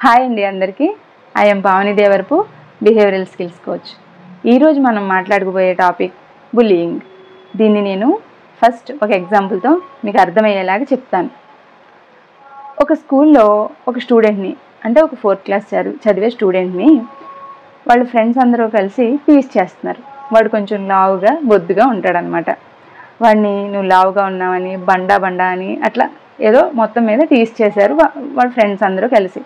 Hi అండి అందరికీ. I'm Pavani Devarapu, behavioural skills coach. ఈరోజు మనం మాట్లాడుకోబోయే టాపిక్ బుల్లియింగ్. దీన్ని నేను ఫస్ట్ ఒక ఎగ్జాంపుల్తో మీకు అర్థమయ్యేలాగా చెప్తాను. ఒక స్కూల్లో ఒక స్టూడెంట్ని, అంటే ఒక 4th క్లాస్ చదివే స్టూడెంట్ని వాళ్ళ ఫ్రెండ్స్ అందరూ కలిసి టీజ్ చేస్తున్నారు. వాడు కొంచెం లావుగా బొద్దుగా ఉంటాడనమాట. వాడిని నువ్వు లావుగా ఉన్నావని, బండా అని అట్లా ఏదో మొత్తం మీద టీజ్ చేశారు వాళ్ళ ఫ్రెండ్స్ అందరూ కలిసి.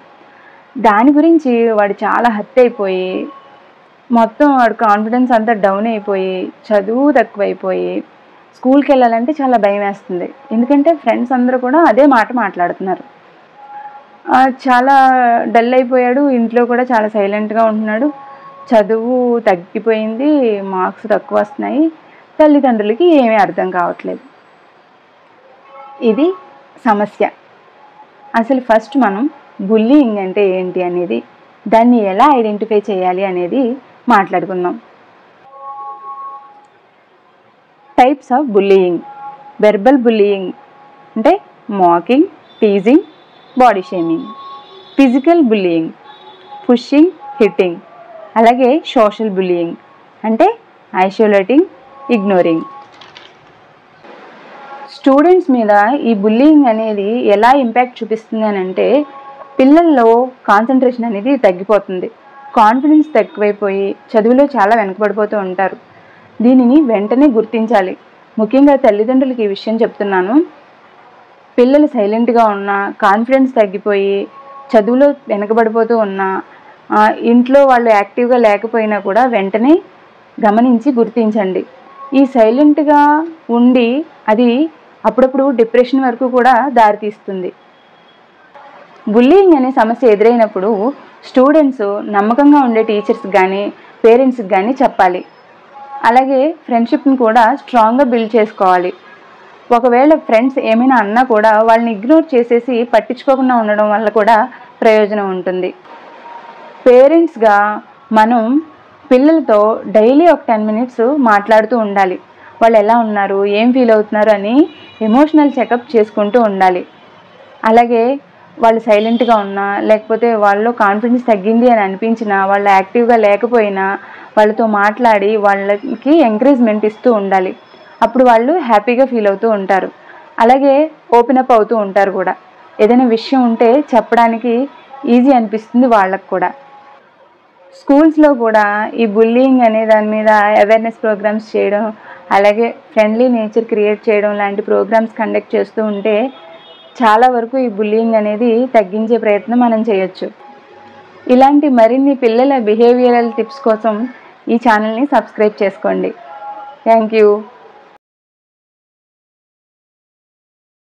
దాని గురించి వాడు చాలా హర్ట్ అయిపోయి, మొత్తం వాడు కాన్ఫిడెన్స్ అంతా డౌన్ అయిపోయి, చదువు తక్కువైపోయి, స్కూల్కి వెళ్ళాలంటే చాలా భయం వేస్తుంది. ఎందుకంటే ఫ్రెండ్స్ అందరూ కూడా అదే మాట మాట్లాడుతున్నారు. చాలా డల్ అయిపోయాడు. ఇంట్లో కూడా చాలా సైలెంట్గా ఉంటున్నాడు. చదువు తగ్గిపోయింది, మార్క్స్ తక్కువ వస్తున్నాయి. తల్లిదండ్రులకి ఏమీ అర్థం కావట్లేదు. ఇది సమస్య. అసలు ఫస్ట్ మనం బుల్లియింగ్ అంటే ఏంటి అనేది, దాన్ని ఎలా ఐడెంటిఫై చేయాలి అనేది మాట్లాడుకుందాం. Types of bullying. Verbal bullying అంటే mocking, teasing, body shaming. Physical bullying, pushing, hitting. అలాగే సోషల్ బుల్లియింగ్ అంటే ఐసోలేటింగ్, ఇగ్నోరింగ్. స్టూడెంట్స్ మీద ఈ బుల్లియింగ్ అనేది ఎలా ఇంపాక్ట్ చూపిస్తుంది అని అంటే, పిల్లల్లో కాన్సన్ట్రేషన్ అనేది తగ్గిపోతుంది, కాన్ఫిడెన్స్ తక్కువైపోయి చదువులో చాలా వెనకబడిపోతూ ఉంటారు. దీనిని వెంటనే గుర్తించాలి. ముఖ్యంగా తల్లిదండ్రులకి ఈ విషయం చెప్తున్నాను. పిల్లలు సైలెంట్గా ఉన్నా, కాన్ఫిడెన్స్ తగ్గిపోయి చదువులో వెనకబడిపోతూ ఉన్నా, ఇంట్లో వాళ్ళు యాక్టివ్గా లేకపోయినా కూడా వెంటనే గమనించి గుర్తించండి. ఈ సైలెంట్గా ఉండి అది అప్పుడప్పుడు డిప్రెషన్ వరకు కూడా దారితీస్తుంది. బుల్లియింగ్ అనే సమస్య ఎదురైనప్పుడు స్టూడెంట్స్ నమ్మకంగా ఉండే టీచర్స్కి కానీ పేరెంట్స్కి కానీ చెప్పాలి. అలాగే ఫ్రెండ్షిప్ని కూడా స్ట్రాంగ్గా బిల్డ్ చేసుకోవాలి. ఒకవేళ ఫ్రెండ్స్ ఏమైనా అన్నా కూడా వాళ్ళని ఇగ్నోర్ చేసేసి పట్టించుకోకుండా ఉండడం వల్ల కూడా ప్రయోజనం ఉంటుంది. పేరెంట్స్గా మనం పిల్లలతో డైలీ ఒక 10 minutes మాట్లాడుతూ ఉండాలి. వాళ్ళు ఎలా ఉన్నారు, ఏం ఫీల్ అవుతున్నారు అని ఎమోషనల్ చెకప్ చేసుకుంటూ ఉండాలి. అలాగే వాళ్ళు సైలెంట్గా ఉన్నా, లేకపోతే వాళ్ళలో కాన్ఫిడెన్స్ తగ్గింది అని అనిపించినా, వాళ్ళు యాక్టివ్గా లేకపోయినా వాళ్ళతో మాట్లాడి వాళ్ళకి ఎంకరేజ్మెంట్ ఇస్తూ ఉండాలి. అప్పుడు వాళ్ళు హ్యాపీగా ఫీల్ అవుతూ ఉంటారు. అలాగే ఓపెన్ అప్ అవుతూ ఉంటారు కూడా. ఏదైనా విషయం ఉంటే చెప్పడానికి ఈజీ అనిపిస్తుంది వాళ్ళకు కూడా. స్కూల్స్లో కూడా ఈ బుల్లియింగ్ అనే దాని మీద అవేర్నెస్ ప్రోగ్రామ్స్ చేయడం, అలాగే ఫ్రెండ్లీ నేచర్ క్రియేట్ చేయడం లాంటి ప్రోగ్రామ్స్ కండక్ట్ చేస్తూ ఉంటే చాలా వరకు ఈ బుల్లియింగ్ అనేది తగ్గించే ప్రయత్నం మనం చేయొచ్చు. ఇలాంటి మరిన్ని పిల్లల బిహేవియరల్ టిప్స్ కోసం ఈ ఛానల్ని సబ్స్క్రైబ్ చేసుకోండి. Thank you.